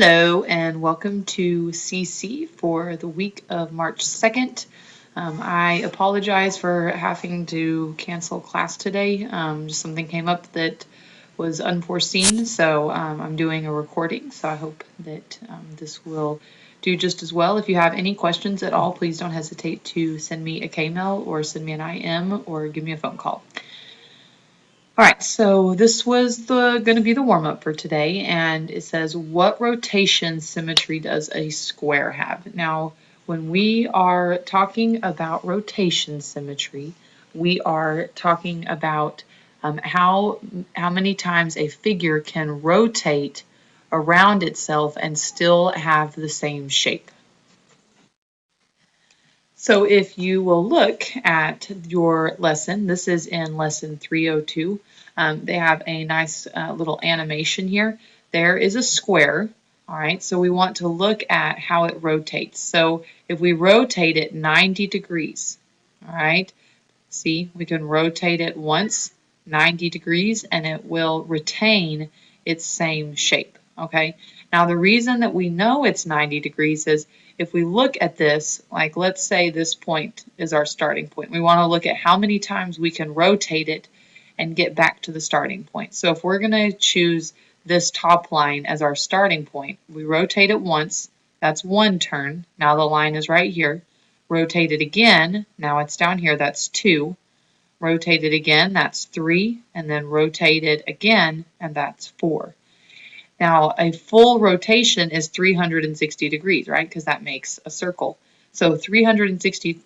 Hello and welcome to CC for the week of March 2nd. I apologize for having to cancel class today. Just something came up that was unforeseen, so I'm doing a recording, so I hope that this will do just as well. If you have any questions at all, please don't hesitate to send me a K-mail or send me an IM or give me a phone call. All right, so this was going to be the warm-up for today, and it says, what rotation symmetry does a square have? Now, when we are talking about rotation symmetry, we are talking about how many times a figure can rotate around itself and still have the same shape. So if you will look at your lesson, this is in lesson 302. They have a nice little animation here. There is a square, all right, so we want to look at how it rotates. So if we rotate it 90 degrees, all right, see, we can rotate it once, 90 degrees, and it will retain its same shape, okay? Now the reason that we know it's 90 degrees is if we look at this, like let's say this point is our starting point. We want to look at how many times we can rotate it and get back to the starting point. So if we're going to choose this top line as our starting point, we rotate it once, that's one turn. Now the line is right here. Rotate it again, now it's down here, that's 2. Rotate it again, that's 3, and then rotate it again, and that's 4. Now, a full rotation is 360 degrees, right? Because that makes a circle. So 360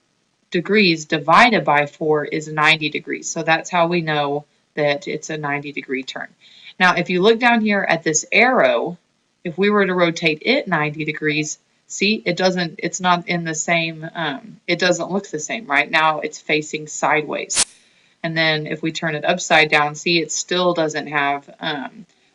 degrees divided by 4 is 90 degrees. So that's how we know that it's a 90-degree turn. Now, if you look down here at this arrow, if we were to rotate it 90 degrees, see, it's not in the same, it doesn't look the same, right? Now it's facing sideways. And then if we turn it upside down, see, it still doesn't have,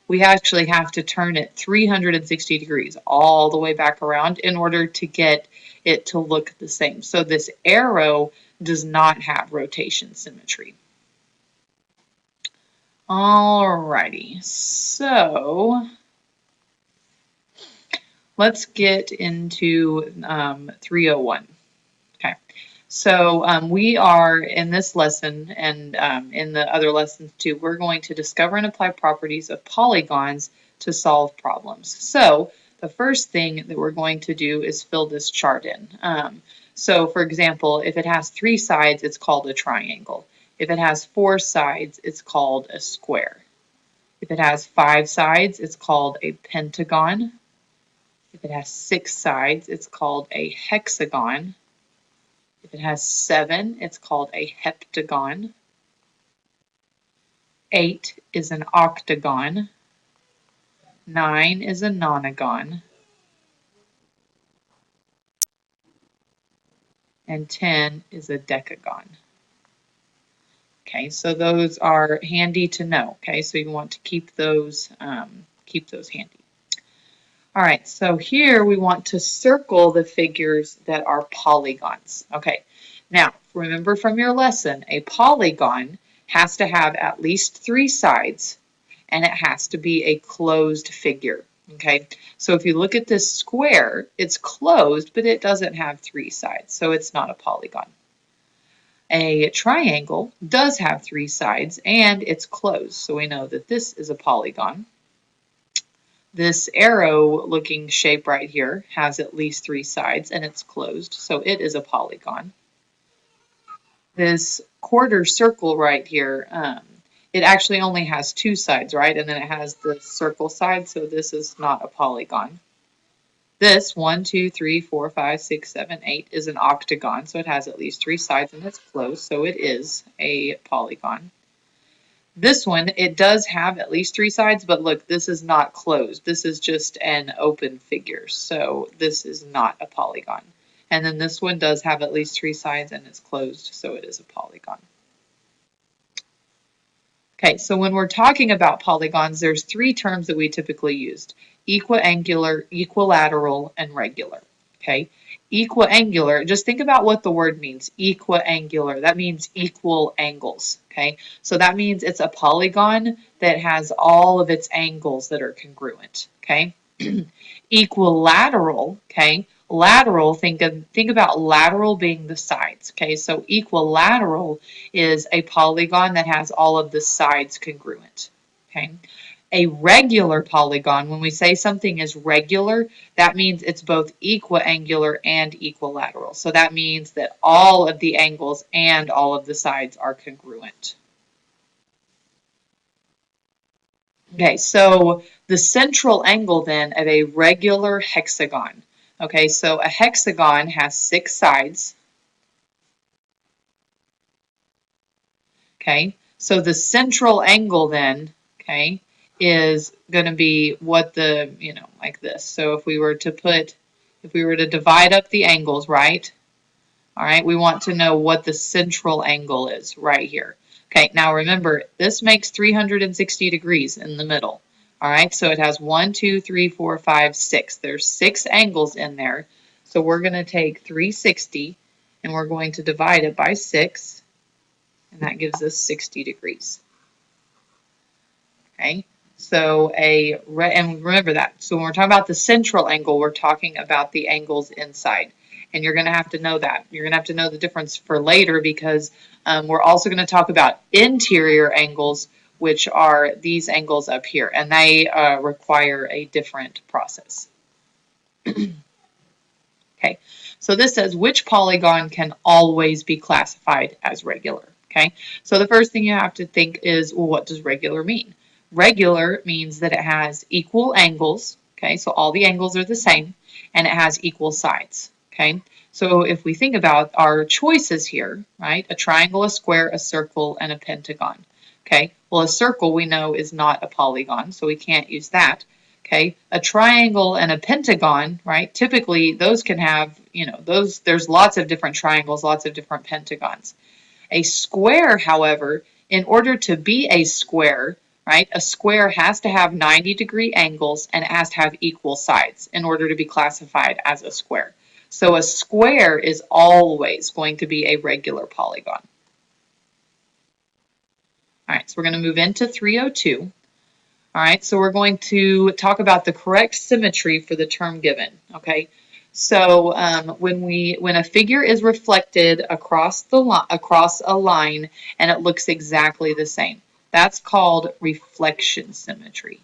we actually have to turn it 360 degrees all the way back around in order to get it to look the same. So this arrow does not have rotation symmetry. Alrighty, so let's get into 301. Okay, so we are in this lesson and in the other lessons too, we're going to discover and apply properties of polygons to solve problems. So the first thing that we're going to do is fill this chart in. So for example, if it has 3 sides, it's called a triangle. If it has 4 sides, it's called a square. If it has 5 sides, it's called a pentagon. If it has 6 sides, it's called a hexagon. If it has 7, it's called a heptagon. 8 is an octagon. 9 is a nonagon. And 10 is a decagon. Okay, so those are handy to know. Okay, so you want to keep those handy. All right, so here we want to circle the figures that are polygons. Okay, now remember from your lesson, a polygon has to have at least 3 sides and it has to be a closed figure. Okay, so if you look at this square, it's closed, but it doesn't have 3 sides, so it's not a polygon. A triangle does have 3 sides and it's closed, so we know that this is a polygon. This arrow looking shape right here has at least 3 sides and it's closed, so it is a polygon. This quarter circle right here, it actually only has 2 sides, right? And then it has the circle side, so this is not a polygon. This 1, 2, 3, 4, 5, 6, 7, 8 is an octagon, so it has at least 3 sides and it's closed, so it is a polygon. This one, it does have at least 3 sides, but look, this is not closed. This is just an open figure, so this is not a polygon. And then this one does have at least 3 sides and it's closed, so it is a polygon. Okay, so when we're talking about polygons, there's 3 terms that we typically use: equiangular, equilateral, and regular. Okay, equiangular, just think about what the word means. Equiangular, that means equal angles. Okay, so that means it's a polygon that has all of its angles that are congruent. Okay, Equilateral, okay? Lateral, think about lateral being the sides, okay? So equilateral is a polygon that has all of the sides congruent, okay? A regular polygon, when we say something is regular, that means it's both equiangular and equilateral. So that means that all of the angles and all of the sides are congruent. Okay, so the central angle then of a regular hexagon. Okay, so a hexagon has 6 sides. Okay, so the central angle then, okay, is going to be what the, like this. So if we were to divide up the angles, right? All right, we want to know what the central angle is right here. Okay, now remember, this makes 360 degrees in the middle. All right, so it has 1, 2, 3, 4, 5, 6. There's 6 angles in there. So we're going to take 360 and we're going to divide it by 6, and that gives us 60 degrees. Okay, so and remember that. So when we're talking about the central angle, we're talking about the angles inside. And you're going to have to know that. You're going to have to know the difference for later because we're also going to talk about interior angles, which are these angles up here, and they require a different process. Okay, so this says which polygon can always be classified as regular. Okay, so the first thing you have to think is, well, what does regular mean? Regular means that it has equal angles. Okay, so all the angles are the same, and it has equal sides. Okay, so if we think about our choices here, right, a triangle, a square, a circle, and a pentagon. Okay, well, a circle we know is not a polygon, so we can't use that. Okay, a triangle and a pentagon, right, typically those can have, there's lots of different triangles, lots of different pentagons. A square, however, in order to be a square, right, a square has to have 90-degree angles and it has to have equal sides in order to be classified as a square. So a square is always going to be a regular polygon. All right, so we're going to move into 302. All right, so we're going to talk about the correct symmetry for the term given, okay? So when a figure is reflected across a line and it looks exactly the same, that's called reflection symmetry.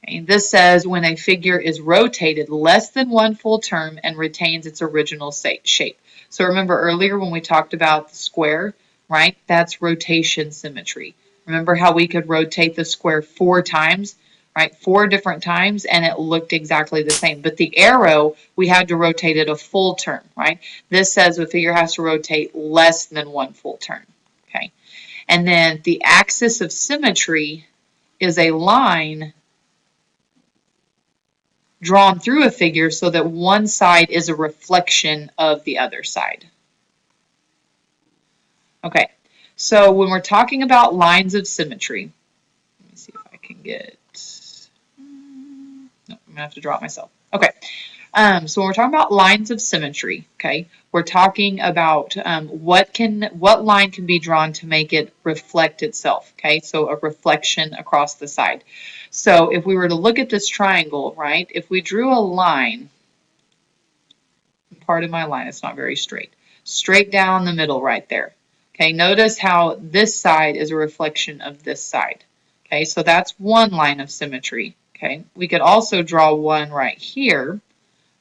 Okay, this says when a figure is rotated less than one full term and retains its original shape. So remember earlier when we talked about the square, right? That's rotation symmetry. Remember how we could rotate the square 4 times, right? 4 different times, and it looked exactly the same. But the arrow, we had to rotate it a full turn, right? This says a figure has to rotate less than one full turn, okay? And then the axis of symmetry is a line drawn through a figure so that one side is a reflection of the other side. Okay, so when we're talking about lines of symmetry, let me see if I can get, no, I'm gonna have to draw it myself. Okay, so when we're talking about lines of symmetry, okay, we're talking about what line can be drawn to make it reflect itself, okay, so a reflection across the side. So if we were to look at this triangle, right, if we drew a line, part of my line, it's not very straight down the middle right there. Okay, notice how this side is a reflection of this side. Okay, so that's one line of symmetry. Okay, we could also draw one right here,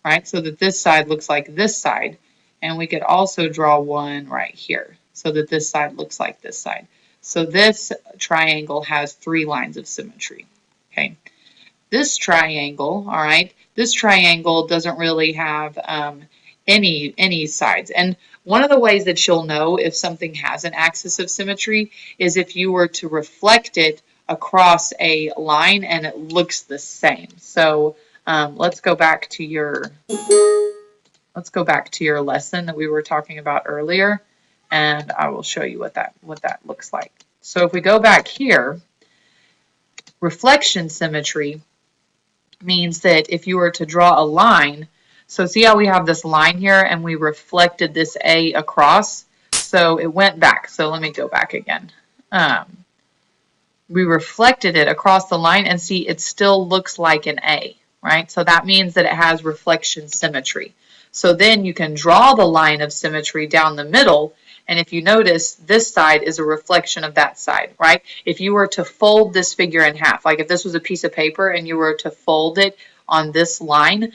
right, so that this side looks like this side. And we could also draw one right here so that this side looks like this side. So this triangle has 3 lines of symmetry. Okay, this triangle, all right, this triangle doesn't really have any sides. And one of the ways that you'll know if something has an axis of symmetry is if you were to reflect it across a line and it looks the same. So let's go back to your lesson that we were talking about earlier, and I will show you what that looks like. So if we go back here, reflection symmetry means that if you were to draw a line, so see how we have this line here and we reflected this A across, so it went back. So let me go back again. we reflected it across the line, and see, it still looks like an A, right? So that means that it has reflection symmetry. So then you can draw the line of symmetry down the middle, and if you notice, this side is a reflection of that side, right? If you were to fold this figure in half, like if this was a piece of paper and you were to fold it on this line,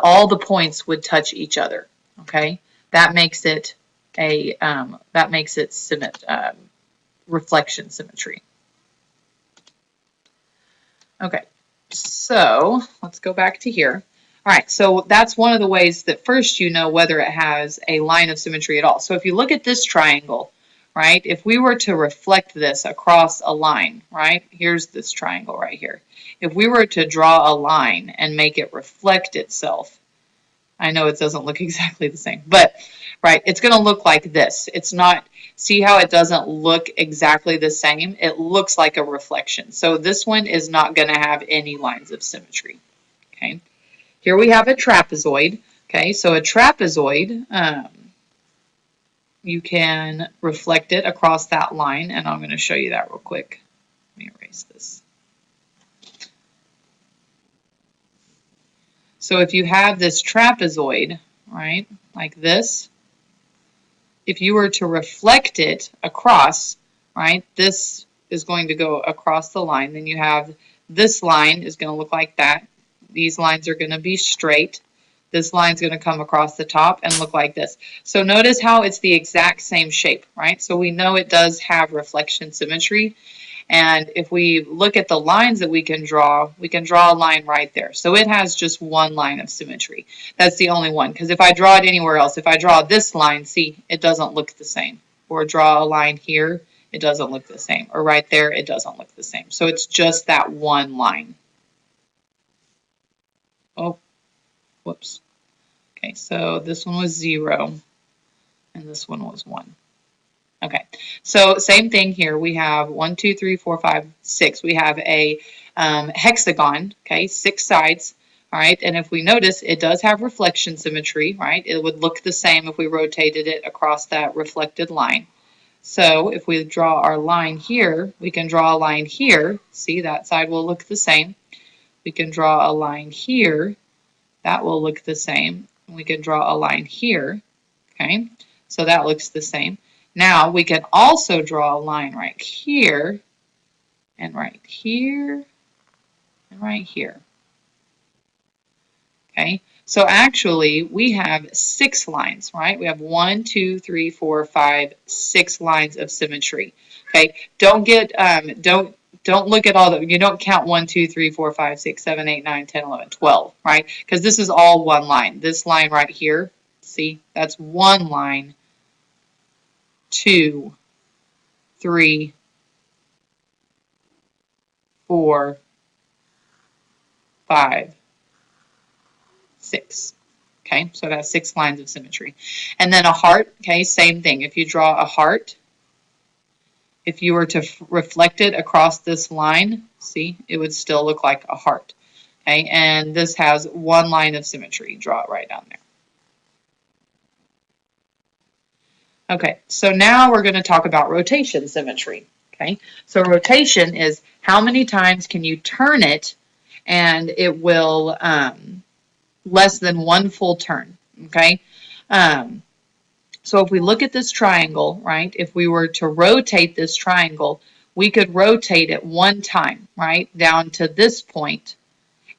all the points would touch each other, okay? That makes it a reflection symmetry. Okay, so let's go back to here. All right, so that's one of the ways that first you know whether it has a line of symmetry at all. So if you look at this triangle, right, if we were to reflect this across a line, right, here's this triangle right here. If we were to draw a line and make it reflect itself, I know it doesn't look exactly the same, but right, it's going to look like this. It's not, see how it doesn't look exactly the same? It looks like a reflection. So this one is not going to have any lines of symmetry. Okay, here we have a trapezoid. Okay, so a trapezoid, you can reflect it across that line, and I'm going to show you that real quick. Let me erase this. So if you have this trapezoid, right, like this, if you were to reflect it across, right, this is going to go across the line. Then you have this line is going to look like that. These lines are going to be straight. This line's going to come across the top and look like this. So notice how it's the exact same shape, right? So we know it does have reflection symmetry. And if we look at the lines that we can draw a line right there. So it has just one line of symmetry. That's the only one. Because if I draw it anywhere else, if I draw this line, see, it doesn't look the same. Or draw a line here, it doesn't look the same. Or right there, it doesn't look the same. So it's just that one line. Oh, whoops. Okay, so this one was 0, and this one was 1. Okay, so same thing here. We have 1, 2, 3, 4, 5, 6. We have a hexagon, okay, 6 sides, all right, and if we notice, it does have reflection symmetry, right? It would look the same if we rotated it across that reflected line. So if we draw our line here, we can draw a line here. See, that side will look the same. We can draw a line here. That will look the same. We can draw a line here, okay? So that looks the same. Now we can also draw a line right here, and right here, and right here. Okay, so actually we have 6 lines, right? We have 1, 2, 3, 4, 5, 6 lines of symmetry. Okay, don't look at all the, you don't count 1, 2, 3, 4, 5, 6, 7, 8, 9, 10, 11, 12, right? Because this is all one line. This line right here, see, that's one line. 2, 3, 4, 5, 6. Okay, so that's 6 lines of symmetry. And then a heart, okay, same thing. If you draw a heart, if you were to reflect it across this line, see, it would still look like a heart. Okay, and this has one line of symmetry. Draw it right down there. Okay, so now we're going to talk about rotation symmetry. Okay, so rotation is how many times can you turn it and it will less than one full turn. Okay, so if we look at this triangle, right, if we were to rotate this triangle, we could rotate it one time, right, down to this point,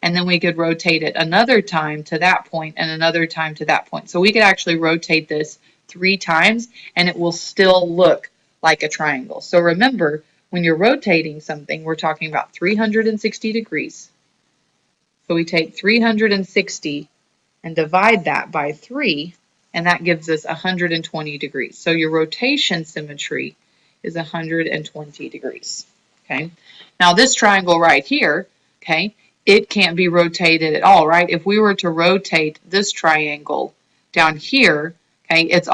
and then we could rotate it another time to that point and another time to that point. So we could actually rotate this 3 times and it will still look like a triangle. So remember, when you're rotating something, we're talking about 360 degrees. So we take 360 and divide that by 3, and that gives us 120 degrees. So your rotation symmetry is 120 degrees. Okay. Now this triangle right here, okay, it can't be rotated at all, right? If we were to rotate this triangle down here, okay, it's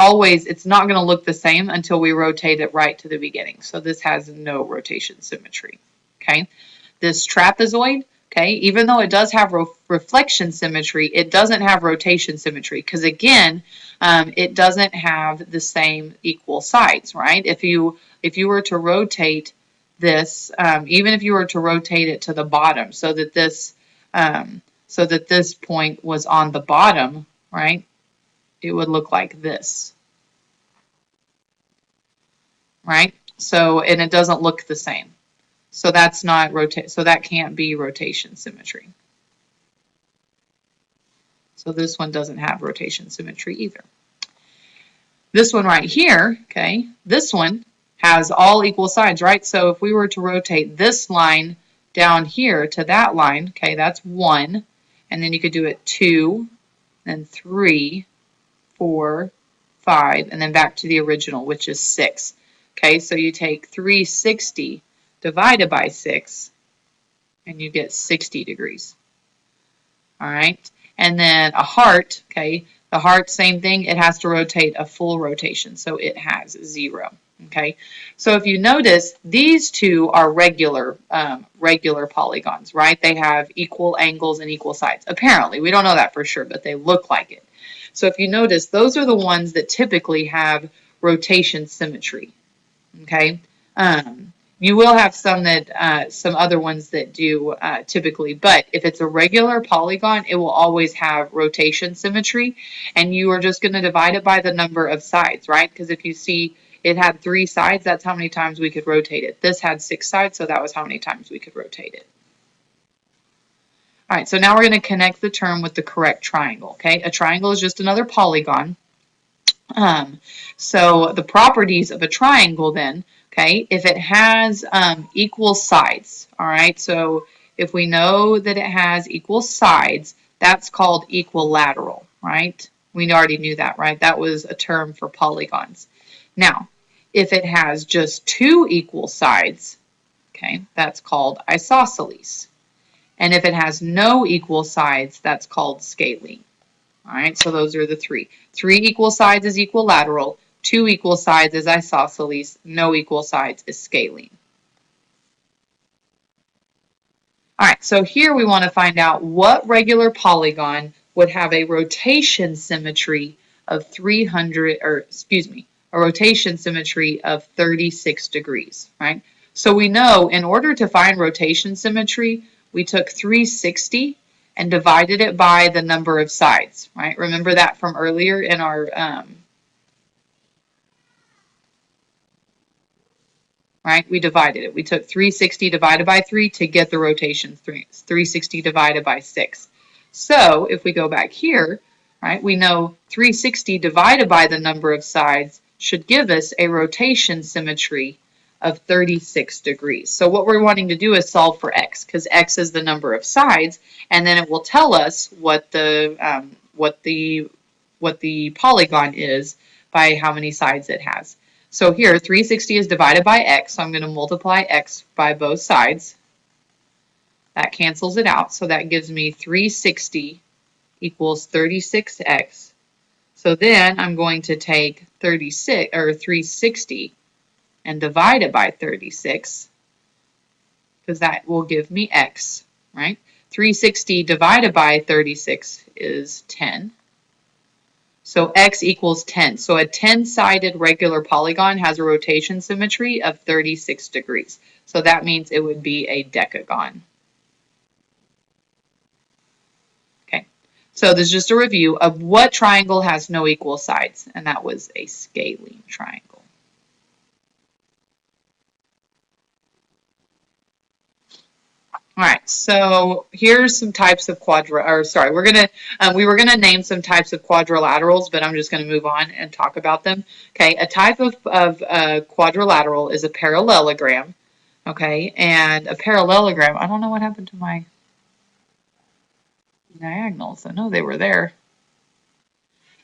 not going to look the same until we rotate it right to the beginning. So this has no rotation symmetry, okay? This trapezoid, okay, even though it does have reflection symmetry, it doesn't have rotation symmetry because, again, it doesn't have the same equal sides, right? If you were to rotate this, even if you were to rotate it to the bottom so that this point was on the bottom, right, it would look like this, right? So, and it doesn't look the same. So that's not so that can't be rotation symmetry. So this one doesn't have rotation symmetry either. This one right here, okay, this one has all equal sides, right? So if we were to rotate this line down here to that line, okay, that's 1, and then you could do it 2, then 3, 4, 5, and then back to the original, which is 6. Okay, so you take 360 divided by 6, and you get 60 degrees. All right, and then a heart, okay, the heart, same thing, it has to rotate a full rotation, so it has 0. Okay, so if you notice, these two are regular polygons, right? They have equal angles and equal sides. Apparently, we don't know that for sure, but they look like it. So if you notice, those are the ones that typically have rotation symmetry. Okay, you will have some that some other ones that do typically, but if it's a regular polygon, it will always have rotation symmetry, and you are just going to divide it by the number of sides, right? Because if you see it had 3 sides, that's how many times we could rotate it. This had 6 sides, so that was how many times we could rotate it. All right, so now we're going to connect the term with the correct triangle, okay? A triangle is just another polygon. So the properties of a triangle then, okay, if it has equal sides, all right, so if we know that it has equal sides, that's called equilateral, right? We already knew that, right? That was a term for polygons. Now, if it has just 2 equal sides, okay, that's called isosceles. And if it has no equal sides, that's called scalene. All right, so those are the 3. 3 equal sides is equilateral, 2 equal sides is isosceles, no equal sides is scalene. All right, so here we want to find out what regular polygon would have a rotation symmetry of a rotation symmetry of 36 degrees, right? So we know in order to find rotation symmetry, we took 360 and divided it by the number of sides, right? Remember that from earlier in our, right? We divided it. We took 360 divided by 3 to get the rotation 360 divided by 6. So if we go back here, right, we know 360 divided by the number of sides should give us a rotation symmetry of 36 degrees. So what we're wanting to do is solve for x, because x is the number of sides, and then it will tell us what the polygon is by how many sides it has. So here, 360 is divided by x, so I'm going to multiply x by both sides. That cancels it out, so that gives me 360 equals 36x. So then I'm going to take 360 and divide it by 36, because that will give me x, right? 360 divided by 36 is 10. So x equals 10. So a 10-sided regular polygon has a rotation symmetry of 36 degrees. So that means it would be a decagon. Okay, so this is just a review of what triangle has no equal sides, and that was a scalene triangle. All right, so here's some types of we were gonna name some types of quadrilaterals, but I'm just gonna move on and talk about them. Okay, a type of quadrilateral is a parallelogram. Okay, and a parallelogram, I don't know what happened to my diagonals. I know they were there.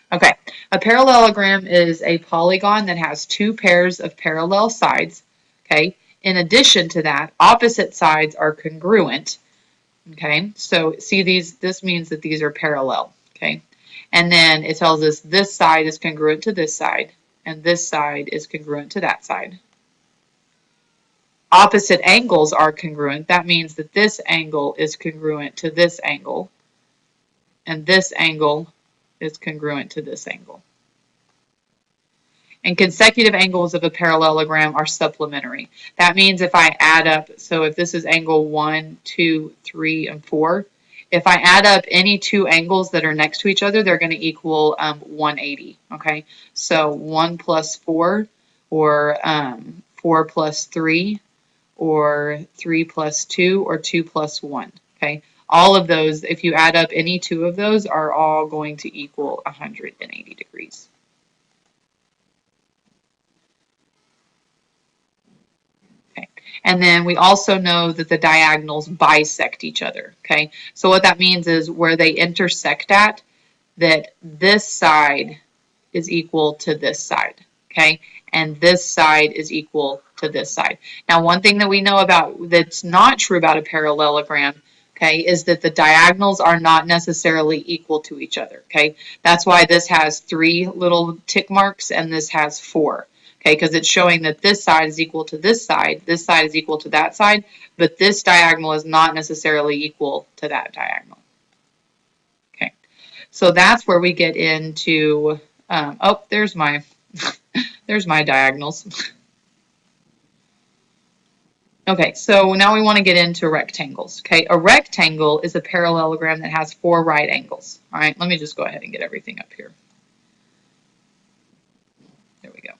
Okay, a parallelogram is a polygon that has 2 pairs of parallel sides. Okay. In addition to that, opposite sides are congruent. Okay, so see this means that these are parallel. Okay, and then it tells us this side is congruent to this side, and this side is congruent to that side. Opposite angles are congruent. That means that this angle is congruent to this angle, and this angle is congruent to this angle. And consecutive angles of a parallelogram are supplementary. That means if I add up, so if this is angle 1, 2, 3, and 4, if I add up any two angles that are next to each other, they're going to equal 180, okay? So 1 plus 4, or 4 plus 3, or 3 plus 2, or 2 plus 1, okay? All of those, if you add up any two of those, are all going to equal 180 degrees. And then we also know that the diagonals bisect each other, okay? So what that means is where they intersect at, that this side is equal to this side, okay? And this side is equal to this side. Now, one thing that we know about that's not true about a parallelogram, okay, is that the diagonals are not necessarily equal to each other, okay? That's why this has 3 little tick marks and this has 4. Okay, because it's showing that this side is equal to this side is equal to that side, but this diagonal is not necessarily equal to that diagonal. Okay, so that's where we get into, oh, there's my, there's my diagonals. Okay, so now we want to get into rectangles. Okay, a rectangle is a parallelogram that has 4 right angles. All right, let me just go ahead and get everything up here. There we go.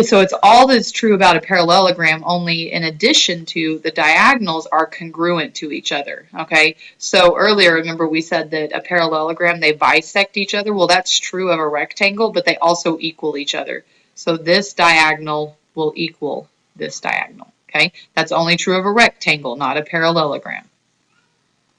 So it's all that's true about a parallelogram, only in addition to the diagonals are congruent to each other, okay? So earlier, remember we said that a parallelogram, they bisect each other. Well, that's true of a rectangle, but they also equal each other. So this diagonal will equal this diagonal, okay? That's only true of a rectangle, not a parallelogram.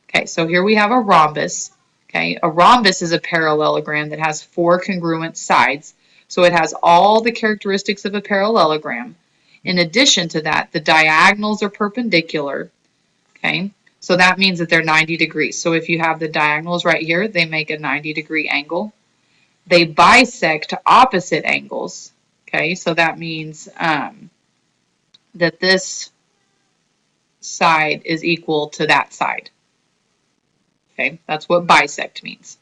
Okay, so here we have a rhombus, okay? A rhombus is a parallelogram that has 4 congruent sides. So it has all the characteristics of a parallelogram. In addition to that, the diagonals are perpendicular, okay? So that means that they're 90 degrees. So if you have the diagonals right here, they make a 90-degree angle. They bisect opposite angles, okay? So that means that this side is equal to that side, okay? That's what bisect means.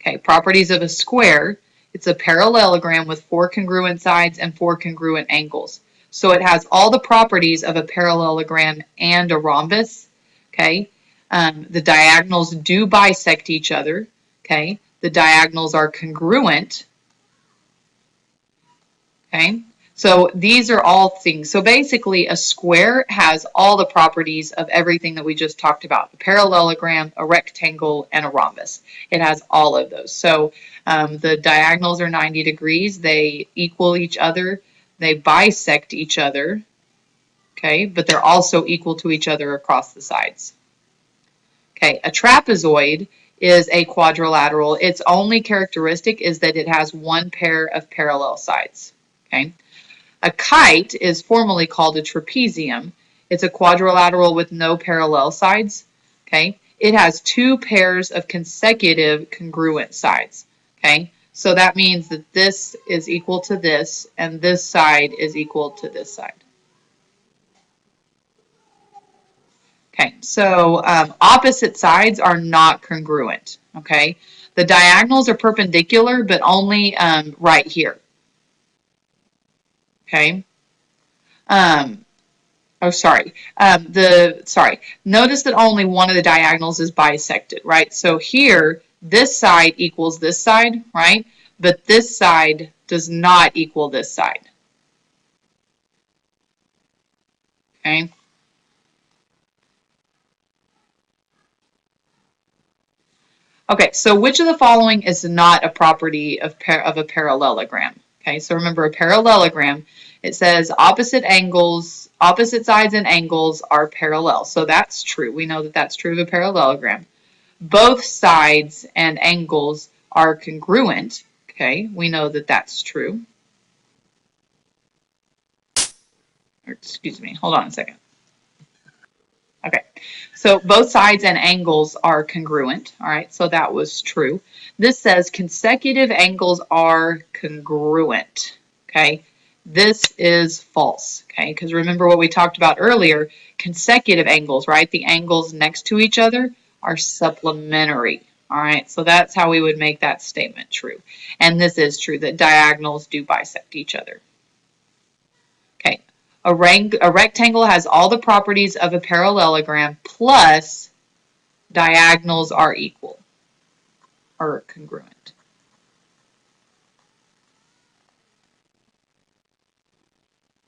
Okay, properties of a square. It's a parallelogram with 4 congruent sides and 4 congruent angles. So it has all the properties of a parallelogram and a rhombus, okay? The diagonals do bisect each other, okay? The diagonals are congruent, okay? So these are all things. So basically a square has all the properties of everything that we just talked about. A parallelogram, a rectangle, and a rhombus. It has all of those. So the diagonals are 90 degrees. They equal each other. They bisect each other. Okay, but they're also equal to each other across the sides. Okay, a trapezoid is a quadrilateral. Its only characteristic is that it has 1 pair of parallel sides. Okay. A kite is formally called a trapezium. It's a quadrilateral with no parallel sides. Okay, it has 2 pairs of consecutive congruent sides. Okay, so that means that this is equal to this, and this side is equal to this side. Okay, so opposite sides are not congruent. Okay, the diagonals are perpendicular, but only right here. Okay. Notice that only one of the diagonals is bisected, right? So here, this side equals this side, right? But this side does not equal this side. Okay. Okay, so which of the following is not a property of a parallelogram? Okay, so remember a parallelogram, it says opposite sides and angles are parallel. So that's true. We know that that's true of a parallelogram. Both sides and angles are congruent. Okay, we know that that's true. Or, excuse me, hold on a second. Okay, so both sides and angles are congruent. All right, so that was true. This says consecutive angles are congruent. Okay, this is false. Okay, because remember what we talked about earlier, consecutive angles, right? The angles next to each other are supplementary. All right, so that's how we would make that statement true. And this is true, that diagonals do bisect each other. Okay, a rectangle has all the properties of a parallelogram plus diagonals are equal or congruent.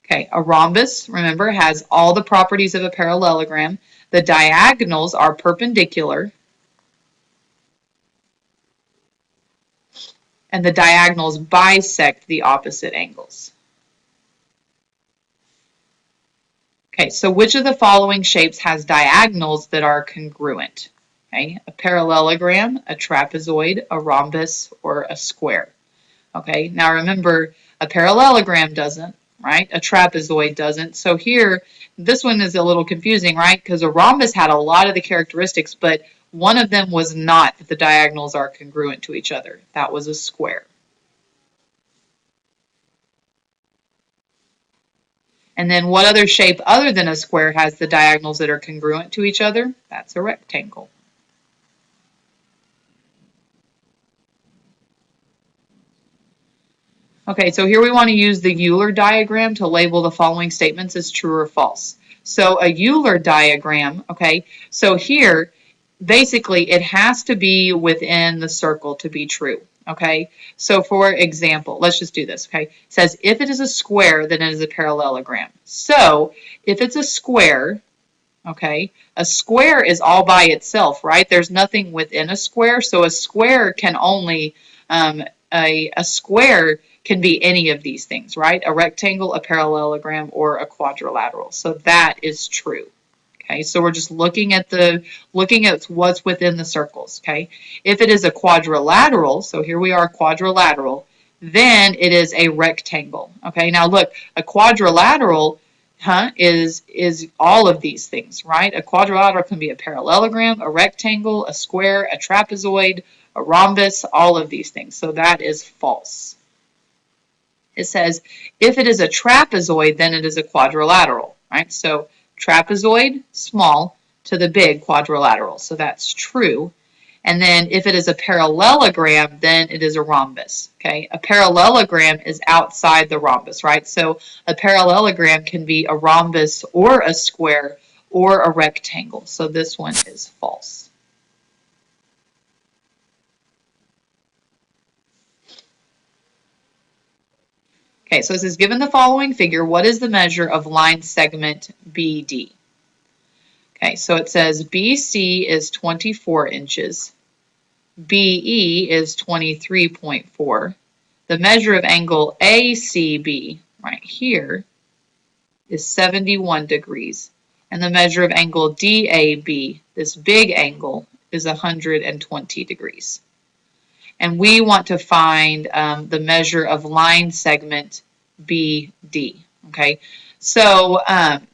Okay, a rhombus, remember, has all the properties of a parallelogram. The diagonals are perpendicular, and the diagonals bisect the opposite angles. Okay, so which of the following shapes has diagonals that are congruent? Okay, a parallelogram, a trapezoid, a rhombus, or a square. Okay, now remember, a parallelogram doesn't, right? A trapezoid doesn't. So here, this one is a little confusing, right? Because a rhombus had a lot of the characteristics, but one of them was not that the diagonals are congruent to each other. That was a square. And then what other shape other than a square has the diagonals that are congruent to each other? That's a rectangle. Okay, so here we want to use the Euler diagram to label the following statements as true or false. So a Euler diagram, okay, so here basically it has to be within the circle to be true. Okay, so for example, let's just do this. Okay, it says if it is a square, then it is a parallelogram. So if it's a square, okay, a square is all by itself, right? There's nothing within a square, so a square can only a square can be any of these things, right? A rectangle, a parallelogram, or a quadrilateral. So that is true. Okay, so we're just looking at what's within the circles. Okay, if it is a quadrilateral, so here we are, quadrilateral, then it is a rectangle. Okay, now look, a quadrilateral is all of these things, right? A quadrilateral can be a parallelogram, a rectangle, a square, a trapezoid, a rhombus, all of these things. So that is false. It says if it is a trapezoid, then it is a quadrilateral, right? So trapezoid, small, to the big, quadrilateral. So that's true. And then if it is a parallelogram, then it is a rhombus, okay? A parallelogram is outside the rhombus, right? So a parallelogram can be a rhombus or a square or a rectangle. So this one is false. Okay, so it says, given the following figure, what is the measure of line segment BD? Okay, so it says BC is 24 inches. BE is 23.4. The measure of angle ACB, right here, is 71 degrees. And the measure of angle DAB, this big angle, is 120 degrees. And we want to find the measure of line segment BD, okay? So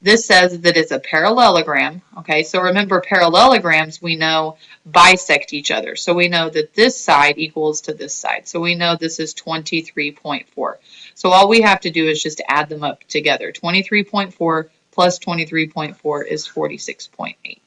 this says that it's a parallelogram, okay? So remember, parallelograms, we know, bisect each other. So we know that this side equals to this side. So we know this is 23.4. So all we have to do is just add them up together. 23.4 plus 23.4 is 46.8.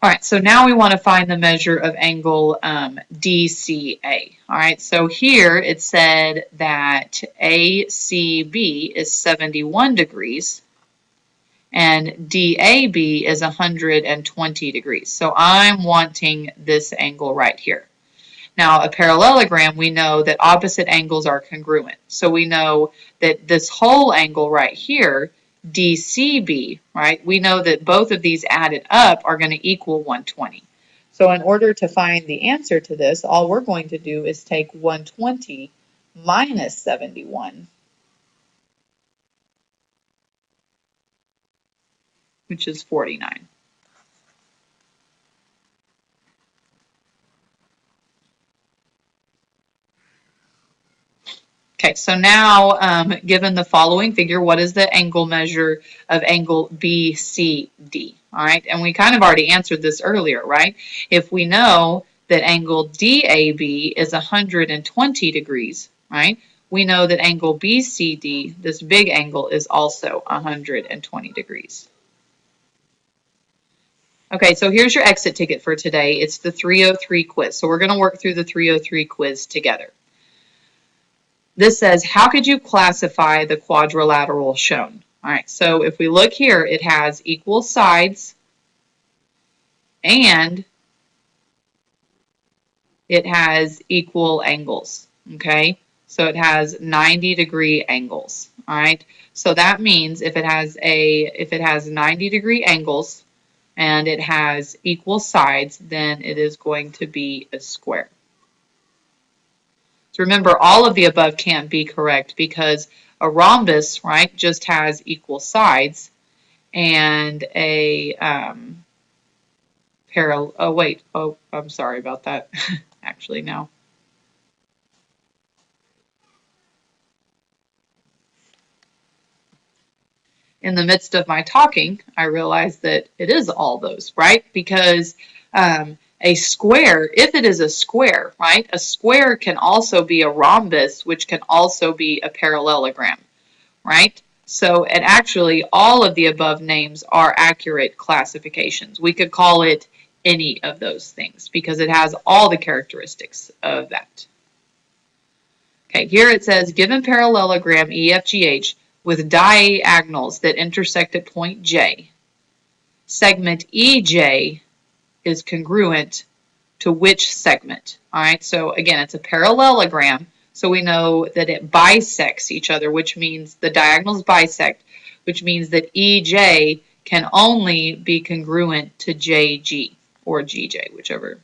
All right, so now we want to find the measure of angle DCA. All right, so here it said that ACB is 71 degrees and DAB is 120 degrees. So I'm wanting this angle right here. Now, a parallelogram, we know that opposite angles are congruent. So we know that this whole angle right here, DCB, right, we know that both of these added up are going to equal 120. So in order to find the answer to this, all we're going to do is take 120 minus 71, which is 49. Okay, so now, given the following figure, what is the angle measure of angle BCD? All right, and we kind of already answered this earlier, right? If we know that angle DAB is 120 degrees, right? We know that angle BCD, this big angle, is also 120 degrees. Okay, so here's your exit ticket for today. It's the 303 quiz. So we're going to work through the 303 quiz together. This says, how could you classify the quadrilateral shown? All right, so if we look here, it has equal sides and it has equal angles, okay? So it has 90-degree angles, all right? So that means if it has 90-degree angles and it has equal sides, then it is going to be a square. So remember, all of the above can't be correct because a rhombus, right, just has equal sides, and a parallel. Oh wait, oh I'm sorry about that. Actually, no. In the midst of my talking, I realized that it is all those, right? Because a square, if it is a square, right, a square can also be a rhombus, which can also be a parallelogram, right? So, and actually, all of the above names are accurate classifications. We could call it any of those things because it has all the characteristics of that. Okay, here it says, given parallelogram EFGH with diagonals that intersect at point J, segment EJ is congruent to which segment? All right, so again, it's a parallelogram, so we know that it bisects each other, which means the diagonals bisect, which means that EJ can only be congruent to JG or GJ, whichever.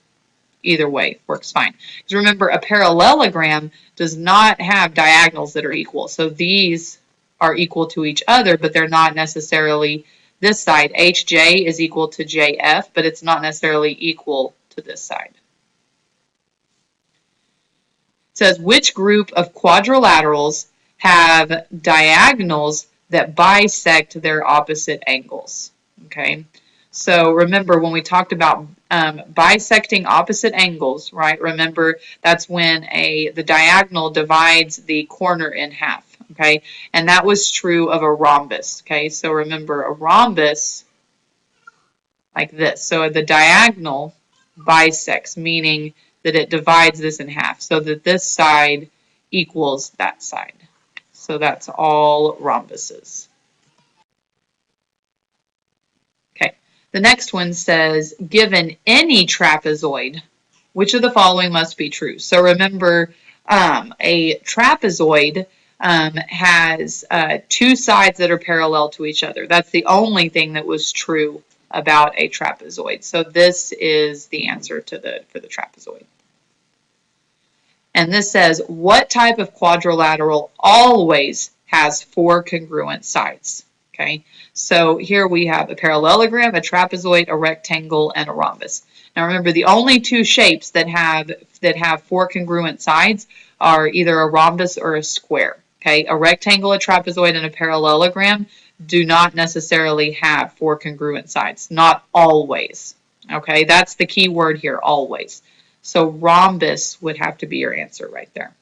Either way works fine. Because remember, a parallelogram does not have diagonals that are equal. So these are equal to each other, but they're not necessarily this side. HJ is equal to JF, but it's not necessarily equal to this side. It says, which group of quadrilaterals have diagonals that bisect their opposite angles? Okay. So remember when we talked about bisecting opposite angles, right? Remember that's when the diagonal divides the corner in half, okay? And that was true of a rhombus, okay? So remember a rhombus like this. So the diagonal bisects, meaning that it divides this in half so that this side equals that side. So that's all rhombuses. The next one says, given any trapezoid, which of the following must be true? So remember, a trapezoid has two sides that are parallel to each other. That's the only thing that was true about a trapezoid. So this is the answer for the trapezoid. And this says, what type of quadrilateral always has four congruent sides? Okay, so here we have a parallelogram, a trapezoid, a rectangle, and a rhombus. Now remember, the only two shapes that have four congruent sides are either a rhombus or a square. Okay, a rectangle, a trapezoid, and a parallelogram do not necessarily have four congruent sides. Not always. Okay, that's the key word here, always. So rhombus would have to be your answer right there.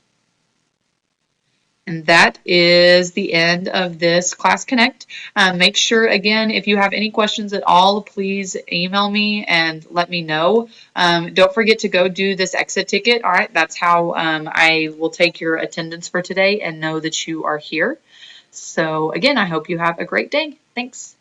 And that is the end of this Class Connect. Make sure, again, if you have any questions at all, please email me and let me know. Don't forget to go do this exit ticket. All right, that's how I will take your attendance for today and know that you are here. So again, I hope you have a great day. Thanks.